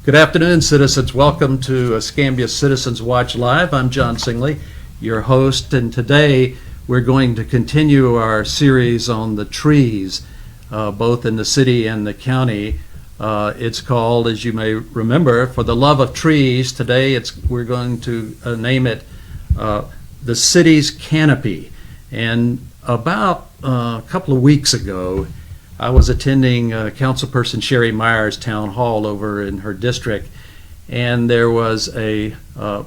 Good afternoon, citizens. Welcome to Escambia Citizens Watch Live. I'm John Singley, your host, and today we're going to continue our series on the trees, both in the city and the county. It's called, as you may remember, For the Love of Trees. Today we're going to name it the city's Canopy. And about a couple of weeks ago, I was attending Councilperson Sherry Meyer's town hall over in her district, and there was a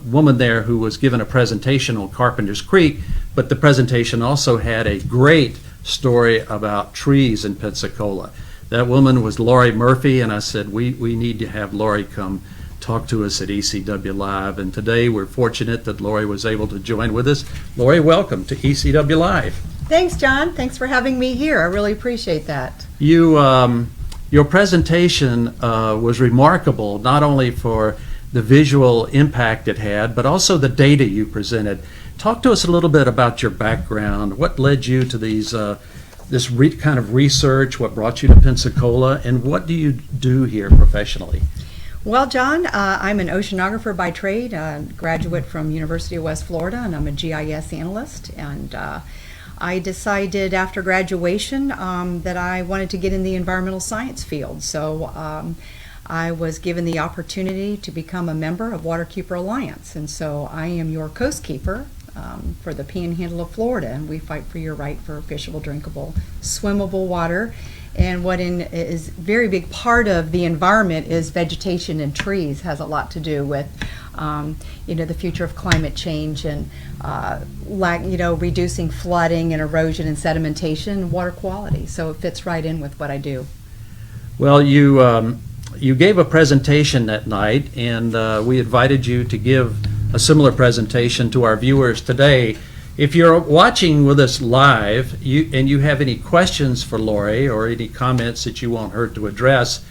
woman there who was given a presentation on Carpenter's Creek, but the presentation also had a great story about trees in Pensacola. That woman was Laurie Murphy, and I said, we need to have Laurie come talk to us at ECW Live, and today we're fortunate that Laurie was able to join with us. Laurie, welcome to ECW Live. Thanks, John. Thanks for having me here. I really appreciate that. Your presentation was remarkable, not only for the visual impact it had, but also the data you presented. Talk to us a little bit about your background. What led you to this kind of research? What brought you to Pensacola? And what do you do here professionally? Well, John, I'm an oceanographer by trade, graduate from University of West Florida, and I'm a GIS analyst. And I decided after graduation that I wanted to get in the environmental science field. So I was given the opportunity to become a member of Waterkeeper Alliance. And so I am your Coastkeeper for the Panhandle of Florida. And we fight for your right for fishable, drinkable, swimmable water. And what is a very big part of the environment is vegetation and trees. Has a lot to do with the future of climate change and reducing flooding and erosion and sedimentation and water quality. So it fits right in with what I do. Well, you gave a presentation that night, and we invited you to give a similar presentation to our viewers today. If you're watching with us live and you have any questions for Laurie or any comments that you want her to address,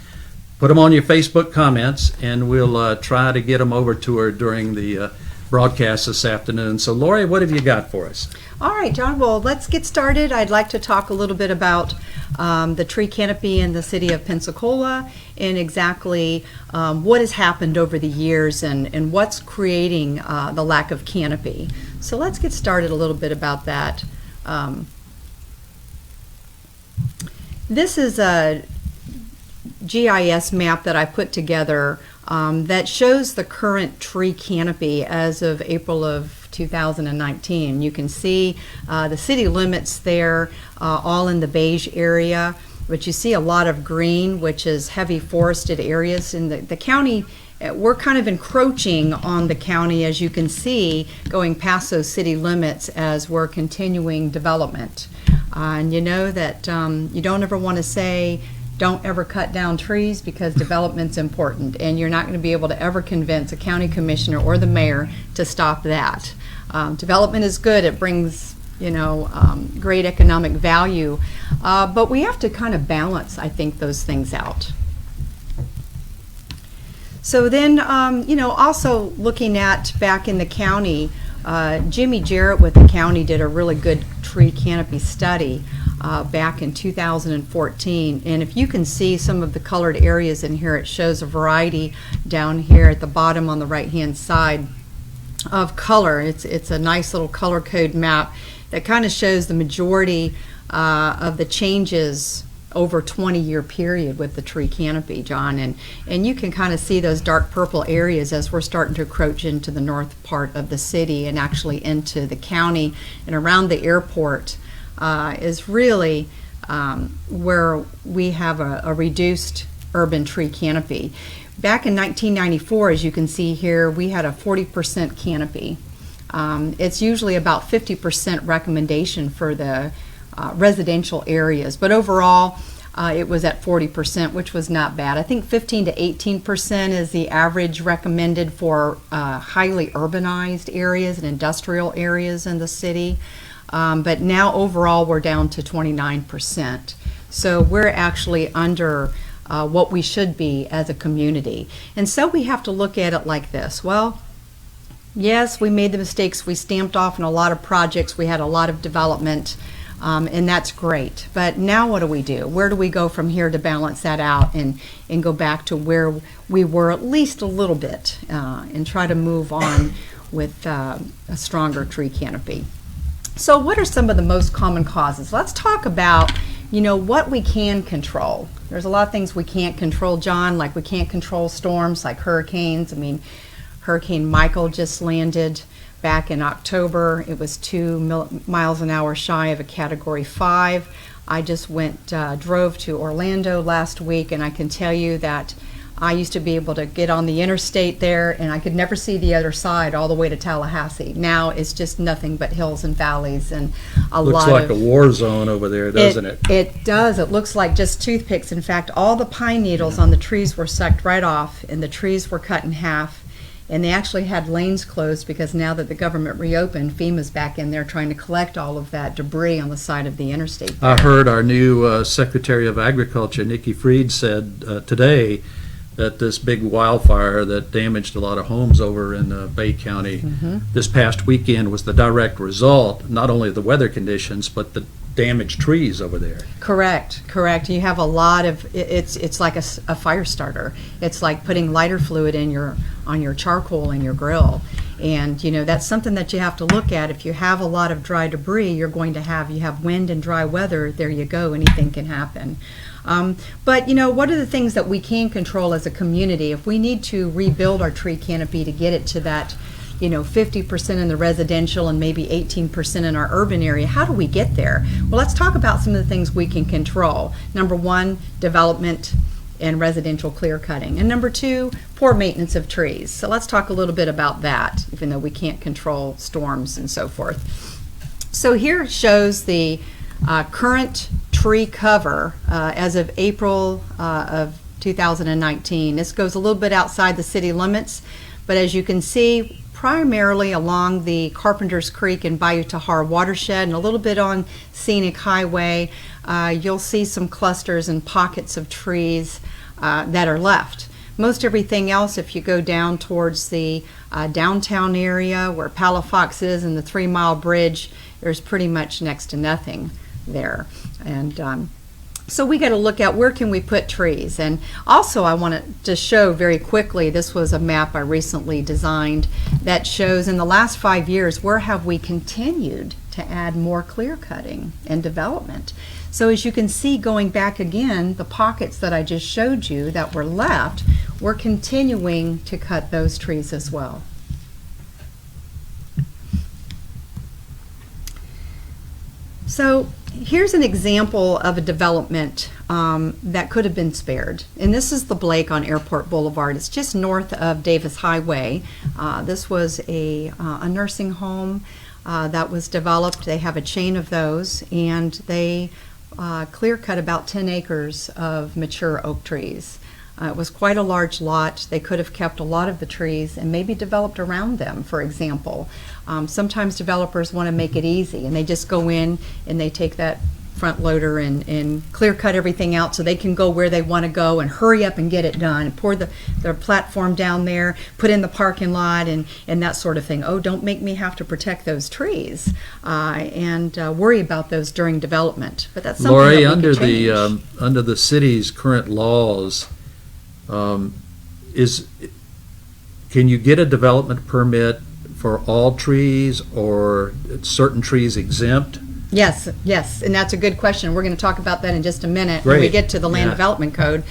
put them on your Facebook comments, and we'll try to get them over to her during the broadcast this afternoon. So, Laurie, what have you got for us? All right, John, well, let's get started. I'd like to talk a little bit about the tree canopy in the city of Pensacola and exactly what has happened over the years and what's creating the lack of canopy. So let's get started a little bit about that. This is a GIS map that I put together that shows the current tree canopy as of April of 2019. You can see the city limits there, all in the beige area, but you see a lot of green, which is heavy forested areas in the county. We're kind of encroaching on the county, as you can see, going past those city limits as we're continuing development. And you know that you don't ever want to say, don't ever cut down trees, because development's important, and you're not going to be able to ever convince a county commissioner or the mayor to stop that. Development is good. It brings great economic value, but we have to kind of balance, I think, those things out. So then, also looking at back in the county, Jimmy Jarrett with the county did a really good tree canopy study back in 2014. And if you can see some of the colored areas in here, it shows a variety down here at the bottom on the right-hand side of color. It's a nice little color code map that kind of shows the majority of the changes over a 20-year period with the tree canopy, John, and you can kind of see those dark purple areas as we're starting to encroach into the north part of the city and actually into the county and around the airport is really where we have a reduced urban tree canopy. Back in 1994, as you can see here, we had a 40% canopy. It's usually about 50% recommendation for the residential areas, but overall it was at 40%, which was not bad. I think 15 to 18% is the average recommended for highly urbanized areas and industrial areas in the city, but now overall we're down to 29%. So we're actually under what we should be as a community. And so we have to look at it like this. Well, yes, we made the mistakes. We stamped off in a lot of projects. We had a lot of development. and that's great. But now what do? Where do we go from here to balance that out and go back to where we were at least a little bit and try to move on with a stronger tree canopy? So what are some of the most common causes? Let's talk about, what we can control. There's a lot of things we can't control, John, like we can't control storms like hurricanes. I mean, Hurricane Michael just landed back in October. It was 2 miles an hour shy of a Category 5. I just drove to Orlando last week, and I can tell you that I used to be able to get on the interstate there, and I could never see the other side all the way to Tallahassee. Now it's just nothing but hills and valleys and a lot of... Looks like a war zone over there, doesn't it? It does. It looks like just toothpicks. In fact, all the pine needles on the trees were sucked right off, and the trees were cut in half. And they actually had lanes closed because now that the government reopened, FEMA's back in there trying to collect all of that debris on the side of the interstate there. I heard our new Secretary of Agriculture, Nikki Fried, said today that this big wildfire that damaged a lot of homes over in Bay County this past weekend was the direct result, not only of the weather conditions, but the damaged trees over there. Correct. You have a lot of, it's like a fire starter. It's like putting lighter fluid on your charcoal in your grill. And that's something that you have to look at. If you have a lot of dry debris, you have wind and dry weather, there you go, anything can happen. But what are the things that we can control as a community? If we need to rebuild our tree canopy to get it to that 50% in the residential and maybe 18% in our urban area, how do we get there? Well, let's talk about some of the things we can control. Number one, development and residential clear cutting. And number two, poor maintenance of trees. So let's talk a little bit about that, even though we can't control storms and so forth. So here it shows the current tree cover as of April of 2019. This goes a little bit outside the city limits, but as you can see, primarily along the Carpenters Creek and Bayou Tahar watershed and a little bit on Scenic Highway, you'll see some clusters and pockets of trees that are left. Most everything else, if you go down towards the downtown area where Palafox is and the 3 Mile Bridge, there's pretty much next to nothing there. And so we got to look at where can we put trees. And also I wanted to show very quickly, this was a map I recently designed that shows in the last 5 years where have we continued to add more clear cutting and development. So as you can see, going back again, the pockets that I just showed you that were left, we're continuing to cut those trees as well. So here's an example of a development that could have been spared. And this is the Blake on Airport Boulevard. It's just north of Davis Highway. This was a nursing home that was developed. They have a chain of those, and they clear cut about 10 acres of mature oak trees. It was quite a large lot. They could have kept a lot of the trees and maybe developed around them, for example. Sometimes developers want to make it easy, and they just go in and they take that front loader and clear cut everything out so they can go where they want to go and hurry up and get it done and pour their platform down there, put in the parking lot and that sort of thing. Oh, don't make me have to protect those trees and worry about those during development. But that's something Laurie, that we could change. under the city's current laws, can you get a development permit for all trees, or certain trees exempt? Yes, and that's a good question. We're going to talk about that in just a minute Great. when we get to the Land Yeah. Development Code.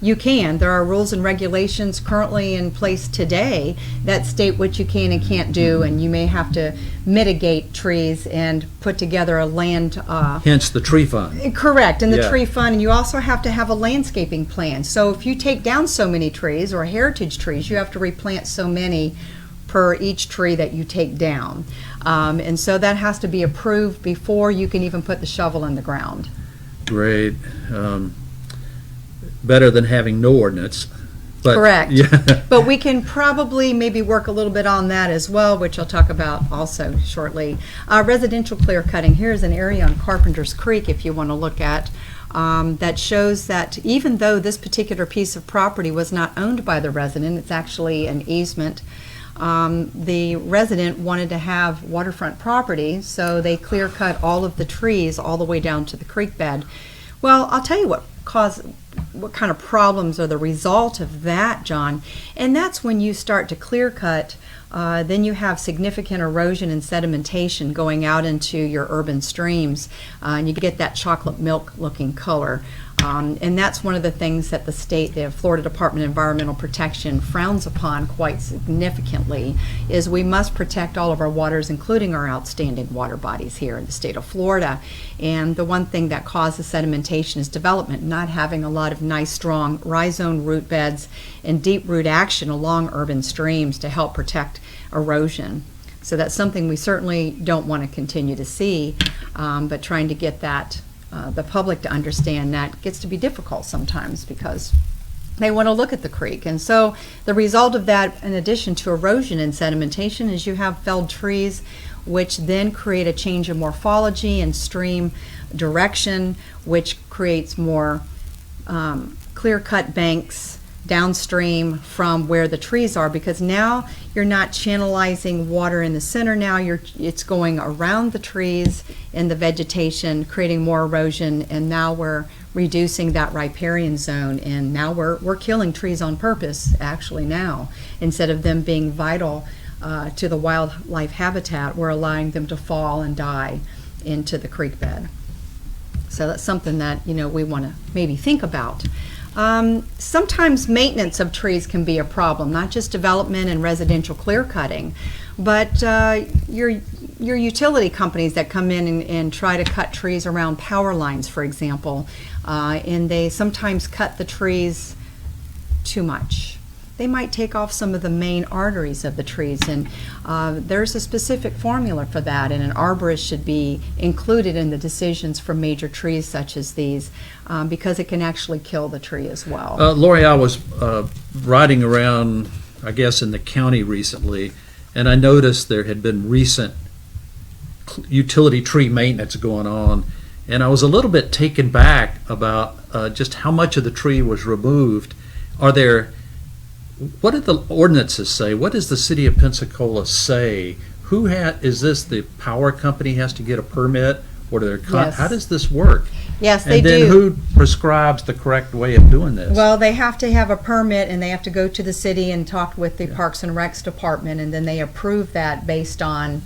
You can. There are rules and regulations currently in place today that state what you can and can't do, and you may have to mitigate trees and put together a land... Hence the tree fund. Correct, and the Yeah. tree fund, and you also have to have a landscaping plan. So if you take down so many trees, or heritage trees, you have to replant so many per each tree that you take down. And so that has to be approved before you can even put the shovel in the ground. Great. Better than having no ordinance. But, Correct. Yeah. But we can probably maybe work a little bit on that as well, which I'll talk about also shortly. Residential clear cutting. Here's an area on Carpenters Creek, if you want to look at, that shows that even though this particular piece of property was not owned by the resident, it's actually an easement. the resident wanted to have waterfront property, so they clear cut all of the trees all the way down to the creek bed. Well, I'll tell you what kind of problems are the result of that, John, and that's when you start to clear cut. Then you have significant erosion and sedimentation going out into your urban streams, and you get that chocolate milk looking color. And that's one of the things that the Florida Department of Environmental Protection frowns upon quite significantly, is we must protect all of our waters, including our outstanding water bodies here in the state of Florida. And the one thing that causes sedimentation is development, not having a lot of nice, strong rhizome root beds and deep root action along urban streams to help protect erosion. So that's something we certainly don't want to continue to see, but trying to get that the public to understand that gets to be difficult sometimes because they want to look at the creek. And so the result of that, in addition to erosion and sedimentation, is you have felled trees, which then create a change in morphology and stream direction, which creates more clear-cut banks downstream from where the trees are, because now you're not channelizing water in the center. Now it's going around the trees in the vegetation, creating more erosion, and now we're reducing that riparian zone, and now we're killing trees on purpose actually now. Instead of them being vital to the wildlife habitat, we're allowing them to fall and die into the creek bed. So that's something that we want to maybe think about. Sometimes maintenance of trees can be a problem, not just development and residential clear cutting, but your utility companies that come in and try to cut trees around power lines, for example, and they sometimes cut the trees too much. They might take off some of the main arteries of the trees, and there's a specific formula for that, and an arborist should be included in the decisions for major trees such as these, because it can actually kill the tree as well. Laurie, I was riding around, I guess, in the county recently, and I noticed there had been recent utility tree maintenance going on, and I was a little bit taken back about just how much of the tree was removed. What did the ordinances say? What does the city of Pensacola say? Is this the power company has to get a permit, or Yes. how does this work? Yes, they do. And then who prescribes the correct way of doing this? Well, they have to have a permit, and they have to go to the city and talk with the Parks and Recs department, and then they approve that based on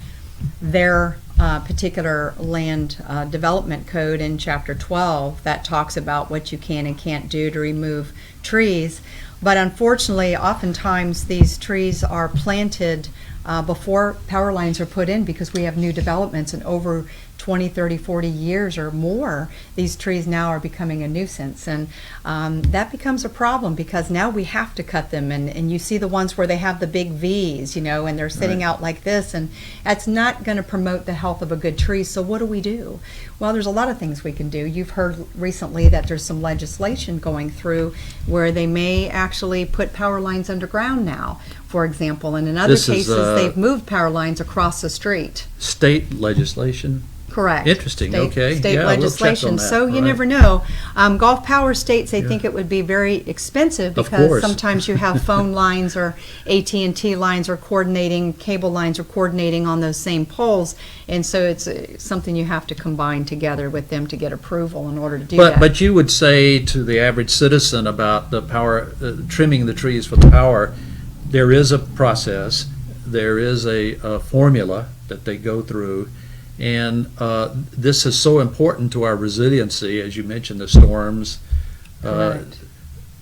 their particular land development code in Chapter 12 that talks about what you can and can't do to remove trees. But unfortunately, oftentimes these trees are planted before power lines are put in, because we have new developments, and over 20, 30, 40 years or more, these trees now are becoming a nuisance. And that becomes a problem, because now we have to cut them. And you see the ones where they have the big V's, and they're sitting Right. out like this, and that's not going to promote the health of a good tree. So what do? Well, there's a lot of things we can do. You've heard recently that there's some legislation going through where they may actually put power lines underground now, for example. And in other cases, they've moved power lines across the street. State legislation? Correct. Interesting. Okay. State Yeah, we'll check legislation. on that. So you Right. never know. Gulf Power states they Yeah. think it would be very expensive, Of because course. sometimes you have phone lines or AT&T lines or coordinating, cable lines are coordinating on those same poles, and so it's something you have to combine together with them to get approval in order to do that. But you would say to the average citizen about the power, trimming the trees for the power, there is a process, there is a formula that they go through, and this is so important to our resiliency, as you mentioned, the storms. Correct.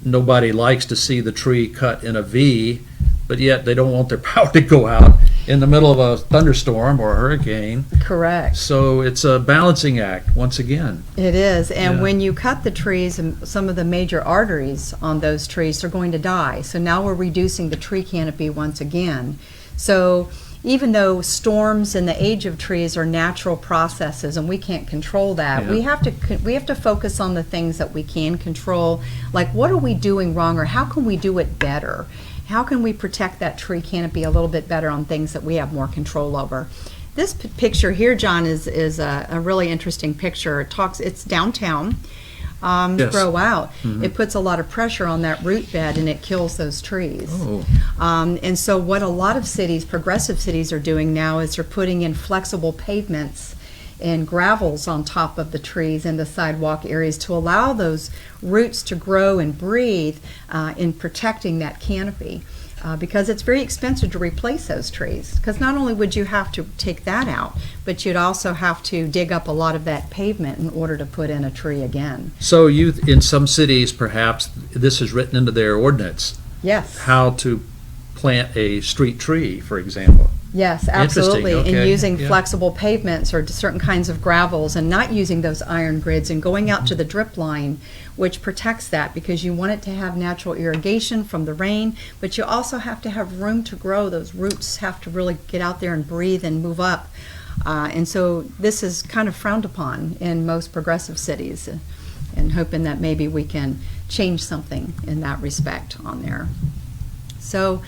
Nobody likes to see the tree cut in a V, but yet they don't want their power to go out in the middle of a thunderstorm or a hurricane. Correct. So it's a balancing act, once again. It is, and Yeah. when you cut the trees, and some of the major arteries on those trees are going to die. So now we're reducing the tree canopy once again. So even though storms and the age of trees are natural processes and we can't control that, Yeah. we have to focus on the things that we can control, like what are we doing wrong, or how can we do it better? How can we protect that tree canopy a little bit better on things that we have more control over? This picture here, John, is a really interesting picture. It's downtown. Yes. grow out, it puts a lot of pressure on that root bed and it kills those trees. Oh. And so what a lot of cities, progressive cities, are doing now is they're putting in flexible pavements and gravels on top of the trees and the sidewalk areas to allow those roots to grow and breathe in protecting that canopy. Because it's very expensive to replace those trees. Because not only would you have to take that out, but you'd also have to dig up a lot of that pavement in order to put in a tree again. So in some cities, perhaps, this is written into their ordinance, Yes. how to plant a street tree, for example. Yes, absolutely. Interesting, And okay, using yeah. flexible pavements or certain kinds of gravels and not using those iron grids and going out to the drip line, which protects that because you want it to have natural irrigation from the rain, but you also have to have room to grow. Those roots have to really get out there and breathe and move up. And so this is kind of frowned upon in most progressive cities, and hoping that maybe we can change something in that respect on there. So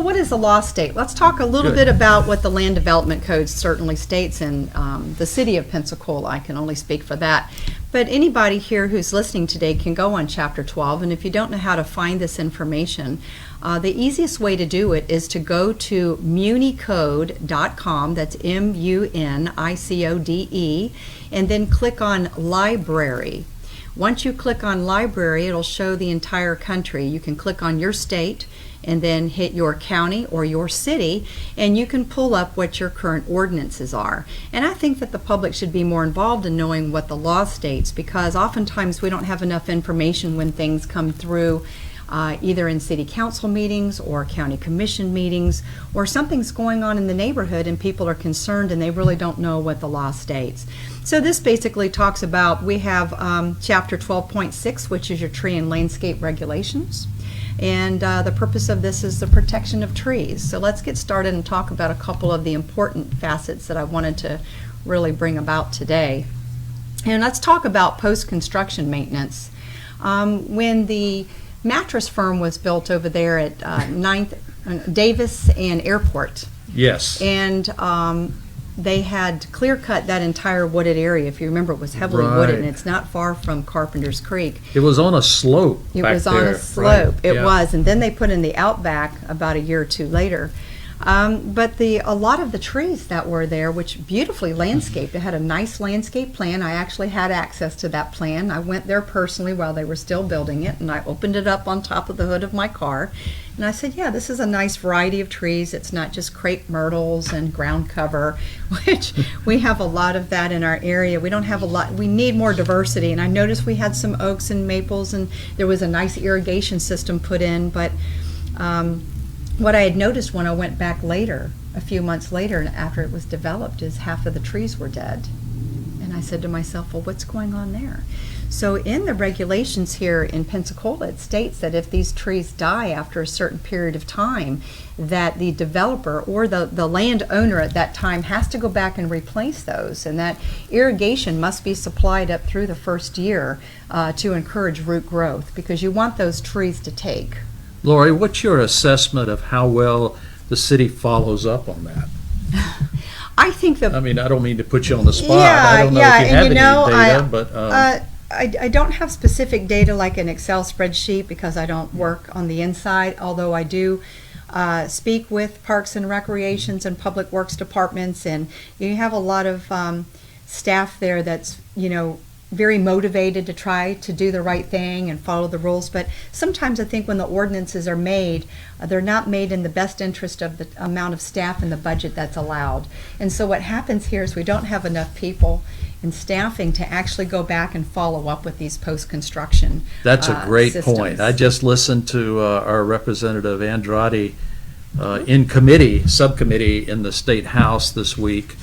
what is the law state? Let's talk a little Good. bit about what the Land Development Code certainly states in the city of Pensacola. I can only speak for that. But anybody here who's listening today can go on Chapter 12, and if you don't know how to find this information, the easiest way to do it is to go to municode.com, that's MUNICODE, and then click on Library. Once you click on Library, it'll show the entire country. You can click on your state and then hit your county or your city, and you can pull up what your current ordinances are. And I think that the public should be more involved in knowing what the law states, because oftentimes we don't have enough information when things come through either in city council meetings or county commission meetings, or something's going on in the neighborhood and people are concerned and they really don't know what the law states. So this basically talks about, we have Chapter 12.6, which is your tree and landscape regulations. And the purpose of this is the protection of trees. So let's get started and talk about a couple of the important facets that I wanted to really bring about today. And let's talk about post-construction maintenance. When the mattress firm was built over there at 9th, Davis and Airport, Yes. and they had clear-cut that entire wooded area. If you remember, it was heavily wooded, and Right. it's not far from Carpenter's Creek. It was on a slope It back was on there, a slope. right, It yeah. was, and then they put in the outback about a year or two later. But a lot of the trees that were there, which beautifully landscaped, it had a nice landscape plan. I actually had access to that plan. I went there personally while they were still building it, and I opened it up on top of the hood of my car. And I said, yeah, this is a nice variety of trees. It's not just crepe myrtles and ground cover, which we have a lot of that in our area. We don't have a lot. We need more diversity. And I noticed we had some oaks and maples, and there was a nice irrigation system put in. But what I had noticed when I went back later, a few months later, and after it was developed, is half of the trees were dead. And I said to myself, well, what's going on there? So in the regulations here in Pensacola, it states that if these trees die after a certain period of time, that the developer or the landowner at that time has to go back and replace those, and that irrigation must be supplied up through the first year to encourage root growth, because you want those trees to take. Laurie, what's your assessment of how well the city follows up on that? I think I mean, I don't mean to put you on the spot. I don't know yeah, if you and have any data, I, but I don't have specific data like an Excel spreadsheet because I don't work on the inside, although I do speak with Parks and Recreations and Public Works departments, and you have a lot of staff there that's, very motivated to try to do the right thing and follow the rules. But sometimes I think when the ordinances are made, they're not made in the best interest of the amount of staff and the budget that's allowed. And so what happens here is we don't have enough people and staffing to actually go back and follow up with these post-construction that's a great systems. point. I just listened to our Representative Andrade in subcommittee in the State House this week,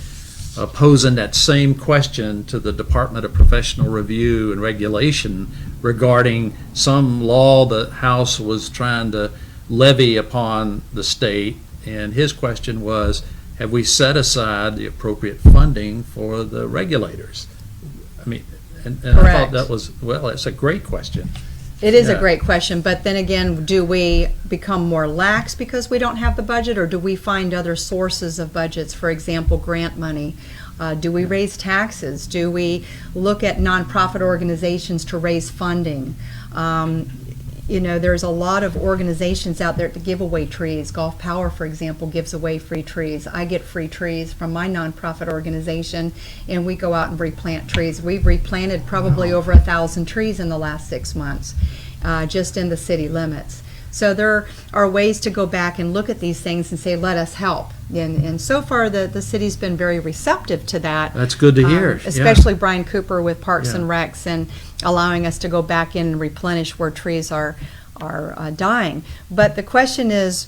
posing that same question to the Department of Professional Review and Regulation regarding some law the House was trying to levy upon the state. And his question was, have we set aside the appropriate funding for the regulators? I mean, and I thought Correct. that was, well, it's a great question. It is a Yeah. great question, but then again, do we become more lax because we don't have the budget, or do we find other sources of budgets, for example, grant money? Do we raise taxes? Do we look at nonprofit organizations to raise funding? There's a lot of organizations out there to give away trees. Gulf Power, for example, gives away free trees. I get free trees from my nonprofit organization, and we go out and replant trees. We've replanted probably over 1,000 trees in the last 6 months, just in the city limits. So there are ways to go back and look at these things and say, let us help. And so far, the city's been very receptive to that. That's good to hear. Especially Brian Cooper with Parks Yeah. and Recs, and allowing us to go back in and replenish where trees are dying. But the question is,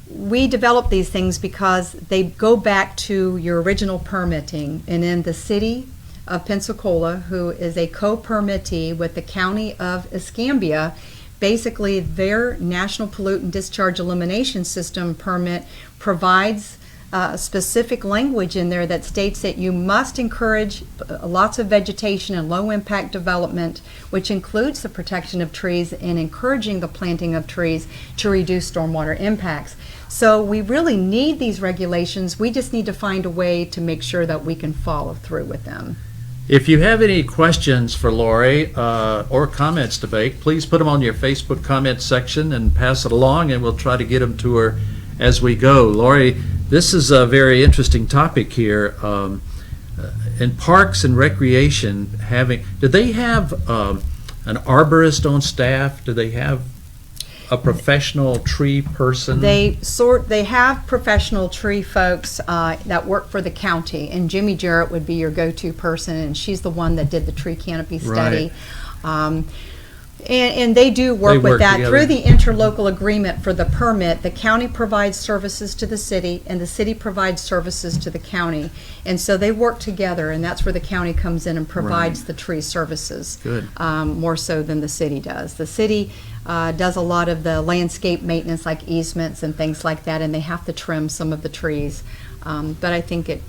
we develop these things because they go back to your original permitting. And in the city of Pensacola, who is a co-permittee with the county of Escambia, basically their National Pollutant Discharge Elimination System permit provides specific language in there that states that you must encourage lots of vegetation and low impact development, which includes the protection of trees and encouraging the planting of trees to reduce stormwater impacts. So we really need these regulations. We just need to find a way to make sure that we can follow through with them. If you have any questions for Laurie or comments to make, please put them on your Facebook comment section and pass it along, and we'll try to get them to her as we go. Laurie, this is a very interesting topic here. In parks and recreation, do they have an arborist on staff? Do they have a professional tree person? They have professional tree folks that work for the county, and Jimmy Jarrett would be your go-to person, and she's the one that did the tree canopy study. Right. And they do work with that together. through the interlocal agreement for the permit. The county provides services to the city, and the city provides services to the county. And so they work together, and that's where the county comes in and provides the tree services. Good. More so than the city does. The city does a lot of the landscape maintenance, like easements and things like that, and they have to trim some of the trees. But I think it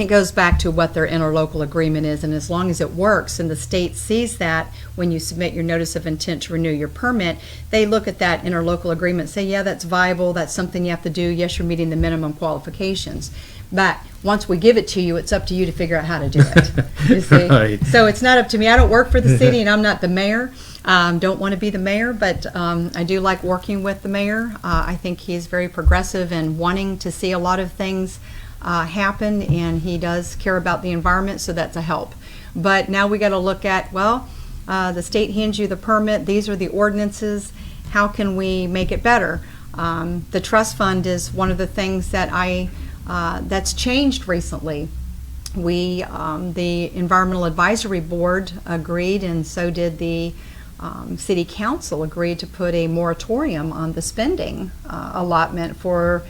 goes back to what their interlocal agreement is, and as long as it works and the state sees that when you submit your notice of intent to renew your permit, they look at that interlocal agreement and say, yeah, that's viable, that's something you have to do, yes, you're meeting the minimum qualifications. But once we give it to you, it's up to you to figure out how to do it. You see? Right. So it's not up to me. I don't work for the city, and I'm not the mayor. Don't want to be the mayor, but I do like working with the mayor. I think he's very progressive and wanting to see a lot of things happen, and he does care about the environment, so that's a help. But now we got to look at, the state hands you the permit, these are the ordinances, how can we make it better? The trust fund is one of the things that that's changed recently. The Environmental Advisory Board agreed, and so did the City Council agreed to put a moratorium on the spending allotment for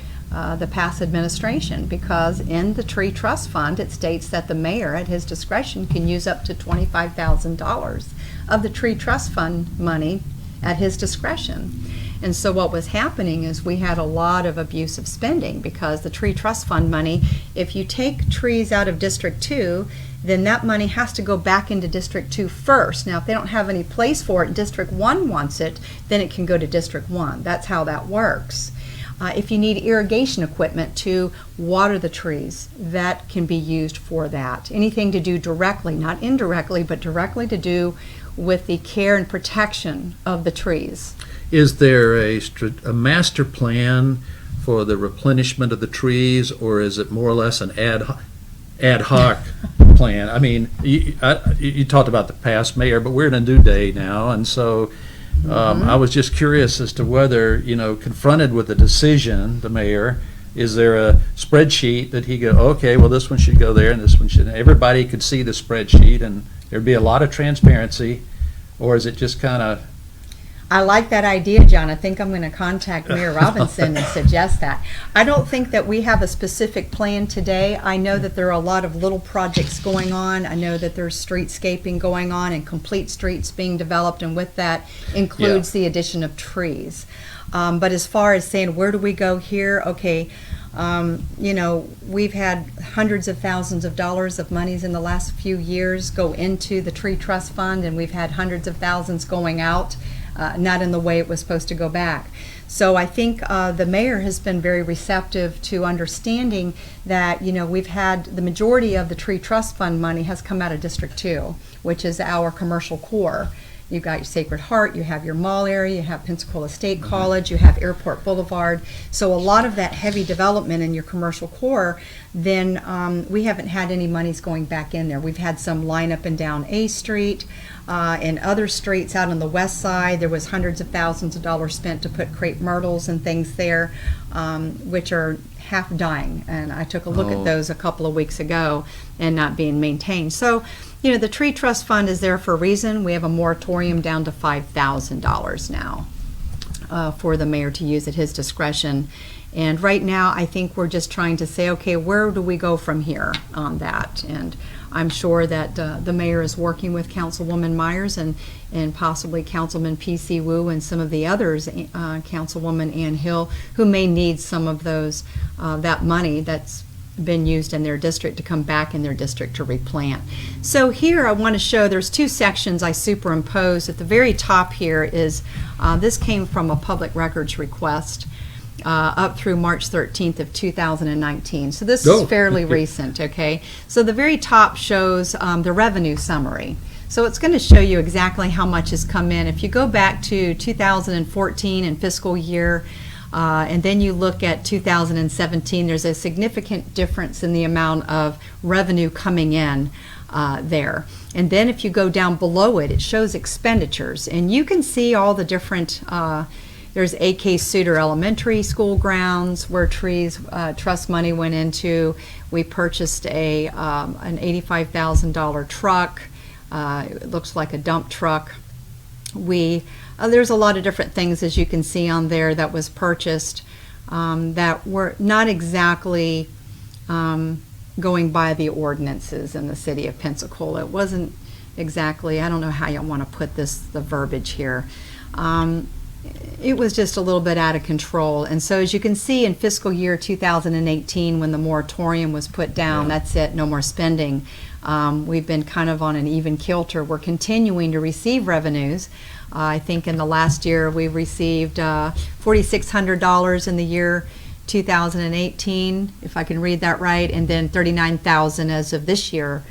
the past administration, because in the tree trust fund it states that the mayor at his discretion can use up to $25,000 of the tree trust fund money at his discretion. And so what was happening is we had a lot of abusive spending, because the tree trust fund money, if you take trees out of District 2, then that money has to go back into District 2 first. Now, if they don't have any place for it and District 1 wants it, then it can go to District 1. That's how that works. If you need irrigation equipment to water the trees, that can be used for that. Anything to do directly, not indirectly, but directly to do with the care and protection of the trees. Is there a master plan for the replenishment of the trees, or is it more or less an ad hoc plan? I mean, you talked about the past mayor, but we're in a new day now, and so I was just curious as to whether, confronted with a decision, the mayor, is there a spreadsheet that he go, okay, well, this one should go there and this one should, everybody could see the spreadsheet and there'd be a lot of transparency, or is it just kind of... I like that idea, John. I think I'm going to contact Mayor Robinson and suggest that. I don't think that we have a specific plan today. I know that there are a lot of little projects going on. I know that there's streetscaping going on and complete streets being developed, and with that includes the addition of trees. But as far as saying, where do we go here? Okay, we've had hundreds of thousands of dollars of monies in the last few years go into the tree trust fund, and we've had hundreds of thousands going out. not in the way it was supposed to go back. So I think the mayor has been very receptive to understanding that, we've had the majority of the tree trust fund money has come out of District 2, which is our commercial core. You've got your Sacred Heart, you have your mall area, you have Pensacola State College, you have Airport Boulevard. So a lot of that heavy development in your commercial core, then we haven't had any monies going back in there. We've had some line up and down A Street and other streets out on the west side. There was hundreds of thousands of dollars spent to put crepe myrtles and things there, which are half dying. And I took a look at those a couple of weeks ago and not being maintained. So, the tree trust fund is there for a reason. We have a moratorium down to $5,000 now for the mayor to use at his discretion. And right now, I think we're just trying to say, okay, where do we go from here on that? And I'm sure that the mayor is working with Councilwoman Myers and possibly Councilman P.C. Wu and some of the others, Councilwoman Ann Hill, who may need some of those, that money that's been used in their district to come back in their district to replant. So here I want to show there's two sections I superimposed. At the very top here is, this came from a public records request up through March 13th of 2019. So this is fairly recent, okay? So the very top shows the revenue summary. So it's going to show you exactly how much has come in. If you go back to 2014 and fiscal year, and then you look at 2017, there's a significant difference in the amount of revenue coming in there. And then if you go down below it, it shows expenditures. And you can see all the different, there's A.K. Suter Elementary School grounds where trees trust money went into. We purchased an $85,000 truck. It looks like a dump truck. There's a lot of different things, as you can see on there, that was purchased that were not exactly going by the ordinances in the city of Pensacola. It wasn't exactly, I don't know how you want to put this, the verbiage here. It was just a little bit out of control. And so as you can see in fiscal year 2018, when the moratorium was put down, that's it, no more spending. We've been kind of on an even kilter. We're continuing to receive revenues. I think in the last year we received $4,600 in the year 2018, if I can read that right, and then $39,000 as of this year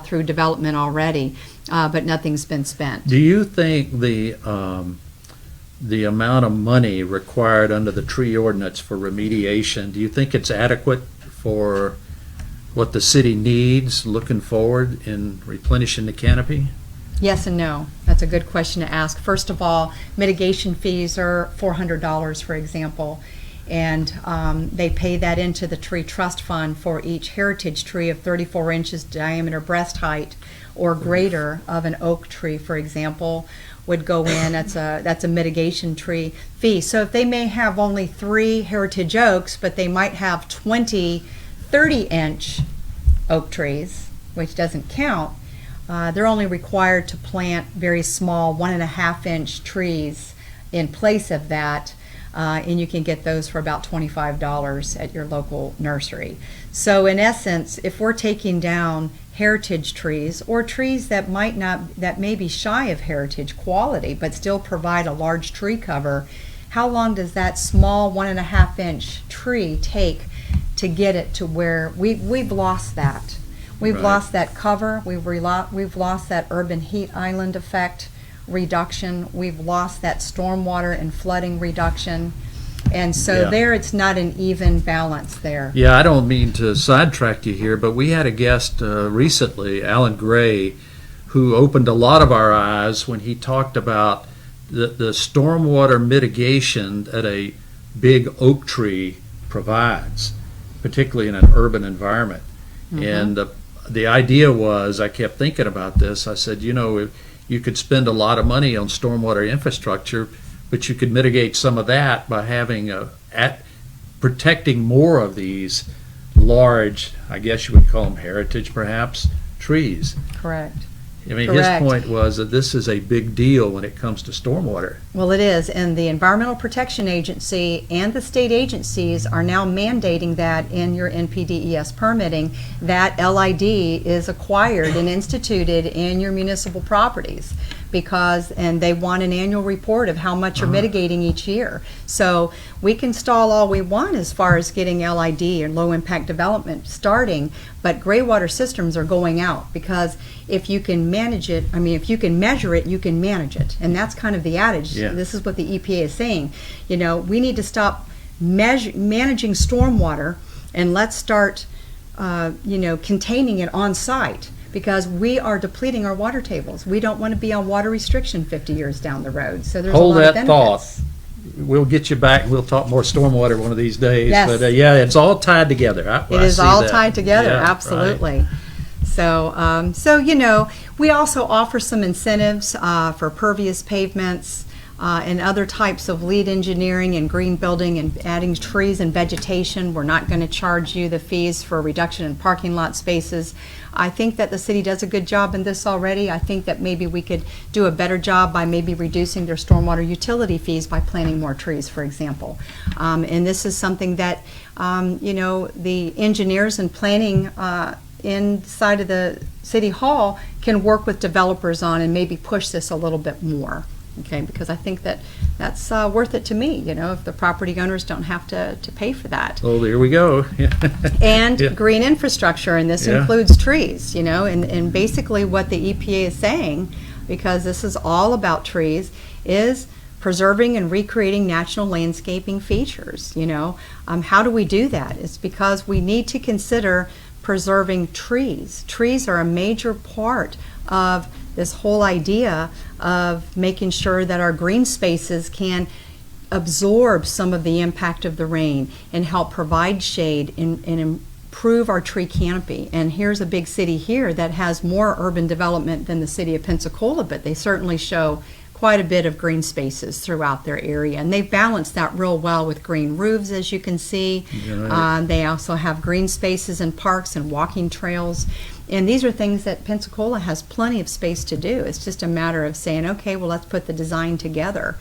through development already, but nothing's been spent. Do you think the amount of money required under the tree ordinance for remediation, do you think it's adequate for what the city needs looking forward in replenishing the canopy? Yes and no. That's a good question to ask. First of all, mitigation fees are $400, for example, and they pay that into the tree trust fund for each heritage tree of 34 inches diameter breast height or greater of an oak tree, for example, would go in. That's a mitigation tree fee. So if they may have only 3 heritage oaks, but they might have 20 30-inch oak trees, which doesn't count, they're only required to plant very small 1.5-inch trees in place of that, and you can get those for about $25 at your local nursery. So in essence, if we're taking down heritage trees or trees that may be shy of heritage quality but still provide a large tree cover, how long does that small 1.5-inch tree take to get it to where we've lost that? We've lost that cover. We've lost that urban heat island effect reduction. We've lost that stormwater and flooding reduction. And so there it's not an even balance there. Yeah, I don't mean to sidetrack you here, but we had a guest recently, Alan Gray, who opened a lot of our eyes when he talked about the stormwater mitigation that a big oak tree provides, particularly in an urban environment. And the idea was, I kept thinking about this, I said, you could spend a lot of money on stormwater infrastructure, but you could mitigate some of that by having protecting more of these large, I guess you would call them heritage perhaps, trees. Correct. I mean, his point was that this is a big deal when it comes to stormwater. Well, it is, and the Environmental Protection Agency and the state agencies are now mandating that in your NPDES permitting, that LID is acquired and instituted in your municipal properties, and they want an annual report of how much you're mitigating each year. So we can stall all we want as far as getting LID and low impact development starting, but gray water systems are going out, because if you can manage it, if you can measure it, you can manage it. And that's kind of the adage. Yeah. This is what the EPA is saying. We need to stop managing stormwater, and let's start containing it on site, because we are depleting our water tables. We don't want to be on water restriction 50 years down the road. So there's Hold a lot of that benefits. thought. We'll get you back. We'll talk more stormwater one of these days. Yes. But yeah, it's all tied together. It is see all that. tied together, Yeah, absolutely. right. So we also offer some incentives for pervious pavements and other types of lead engineering and green building and adding trees and vegetation. We're not going to charge you the fees for reduction in parking lot spaces. I think that the city does a good job in this already. I think that maybe we could do a better job by maybe reducing their stormwater utility fees by planting more trees, for example. And this is something that, the engineers and planning inside of the city hall can work with developers on and maybe push this a little bit more. Okay, because I think that that's worth it to me, if the property owners don't have to pay for that. Oh, there we go. And Yeah. green infrastructure, and this Yeah. includes trees, and basically what the EPA is saying, because this is all about trees, is preserving and recreating natural landscaping features. How do we do that? It's because we need to consider preserving trees. Trees are a major part of this whole idea of making sure that our green spaces can absorb some of the impact of the rain and help provide shade and improve our tree canopy. And here's a big city here that has more urban development than the city of Pensacola, but they certainly show quite a bit of green spaces throughout their area, and they've balanced that real well with green roofs, as you can see. Right. They also have green spaces and parks and walking trails, and these are things that Pensacola has plenty of space to do. It's just a matter of saying, okay, well, let's put the design together.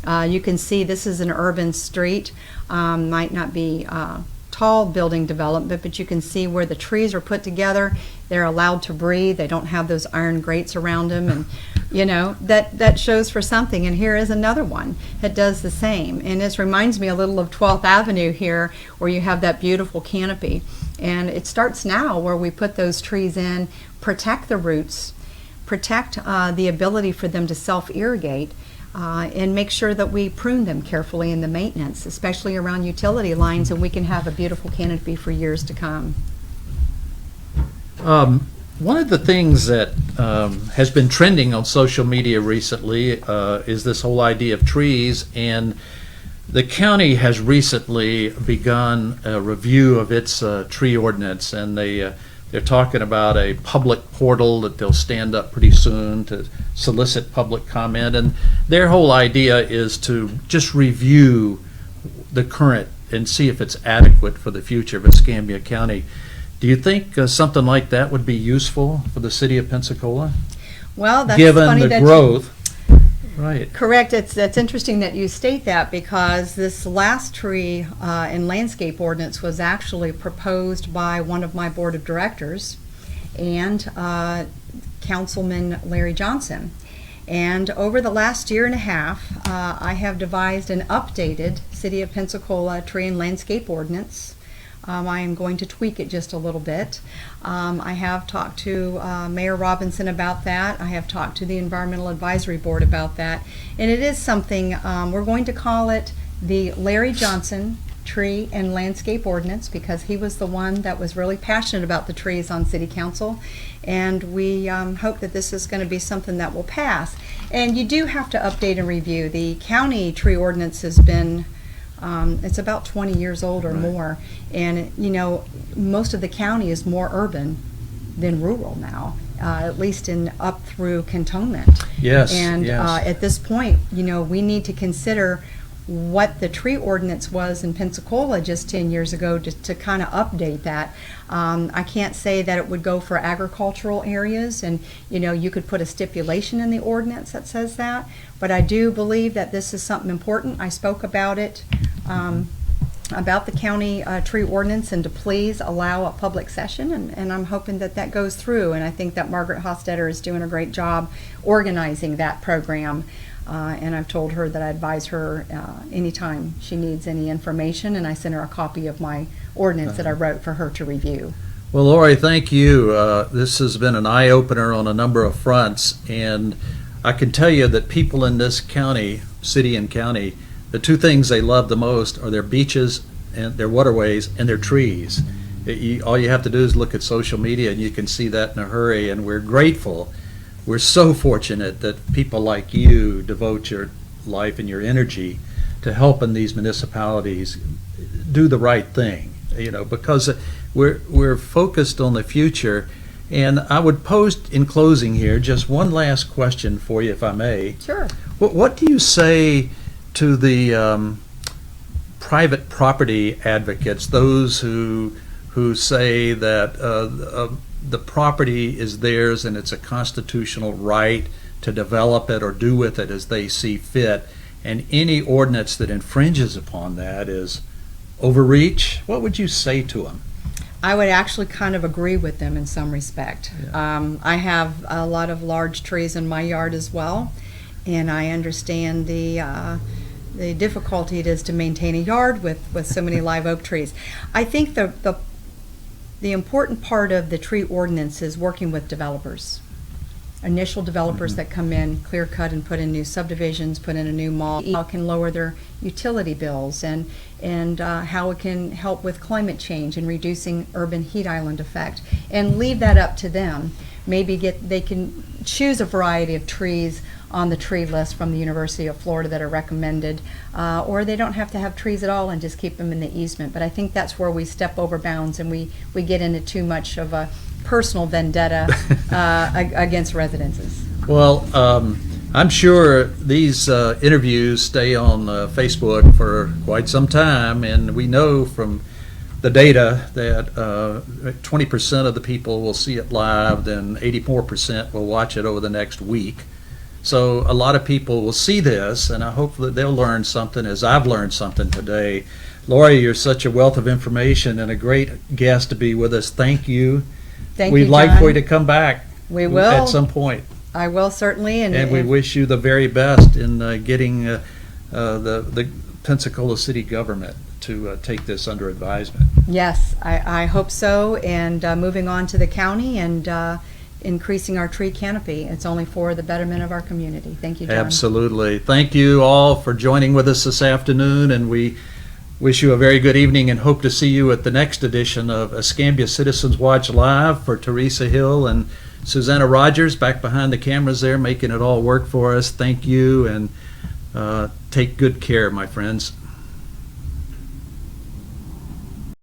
You can see this is an urban street, might not be tall building development, but you can see where the trees are put together. They're allowed to breathe. They don't have those iron grates around them, and that shows for something. And here is another one that does the same. And this reminds me a little of 12th Avenue here, where you have that beautiful canopy. And it starts now where we put those trees in, protect the roots, protect the ability for them to self-irrigate, and make sure that we prune them carefully in the maintenance, especially around utility lines, and we can have a beautiful canopy for years to come. One of the things that has been trending on social media recently is this whole idea of trees, and the county has recently begun a review of its tree ordinance, and they're talking about a public portal that they'll stand up pretty soon to solicit public comment, and their whole idea is to just review the current and see if it's adequate for the future of Escambia County. Do you think something like that would be useful for the city of Pensacola? Well, that's given funny the that growth. Right. Correct. That's interesting that you state that, because this last tree and landscape ordinance was actually proposed by one of my board of directors and Councilman Larry Johnson. And over the last year and a half, I have devised an updated City of Pensacola tree and landscape ordinance. I am going to tweak it just a little bit. I have talked to Mayor Robinson about that. I have talked to the Environmental Advisory Board about that. And it is something, we're going to call it the Larry Johnson Tree and Landscape Ordinance, because he was the one that was really passionate about the trees on City Council. And we hope that this is going to be something that will pass. And you do have to update and review. The county tree ordinance has been it's about 20 years old or Right. more, and most of the county is more urban than rural now, at least up through cantonment. Yes. And yes. at this point, we need to consider what the tree ordinance was in Pensacola just 10 years ago, just to kind of update that. I can't say that it would go for agricultural areas, and you could put a stipulation in the ordinance that says that, but I do believe that this is something important. I spoke about it about the county tree ordinance and to please allow a public session, and I'm hoping that that goes through. And I think that Margaret Hostetter is doing a great job organizing that program. And I've told her that I advise her anytime she needs any information, and I sent her a copy of my ordinance that I wrote for her to review. Well, Laurie, thank you. This has been an eye-opener on a number of fronts, and I can tell you that people in this county, city and county, the two things they love the most are their beaches and their waterways and their trees. All you have to do is look at social media and you can see that in a hurry, and we're grateful. We're so fortunate that people like you devote your life and your energy to helping these municipalities do the right thing, because we're focused on the future. And I would pose in closing here just one last question for you, if I may. Sure. What do you say to the private property advocates, those who say that the property is theirs and it's a constitutional right to develop it or do with it as they see fit, and any ordinance that infringes upon that is overreach? What would you say to them? I would actually kind of agree with them in some respect. Yeah. I have a lot of large trees in my yard as well, and I understand the difficulty it is to maintain a yard with so many live oak trees. I think the important part of the tree ordinance is working with developers. Initial developers that come in, clear cut and put in new subdivisions, put in a new mall, how it can lower their utility bills, and how it can help with climate change and reducing urban heat island effect, and leave that up to them. Maybe they can choose a variety of trees on the tree list from the University of Florida that are recommended, or they don't have to have trees at all and just keep them in the easement. But I think that's where we step over bounds and we get into too much of a personal vendetta against residences. Well, I'm sure these interviews stay on Facebook for quite some time, and we know from the data that 20% of the people will see it live, then 84% will watch it over the next week. So a lot of people will see this, and I hope that they'll learn something as I've learned something today. Laurie, you're such a wealth of information and a great guest to be with us. Thank you. Thank We'd you, like John. for you to come back. We will. At some point. I will certainly. And we wish you the very best in getting the Pensacola city government to take this under advisement. Yes, I hope so. And moving on to the county and increasing our tree canopy. It's only for the betterment of our community. Thank you, John. Absolutely. Thank you all for joining with us this afternoon, and we wish you a very good evening and hope to see you at the next edition of Escambia Citizens Watch Live. For Teresa Hill and Susanna Rogers back behind the cameras there, making it all work for us. Thank you, and take good care, my friends.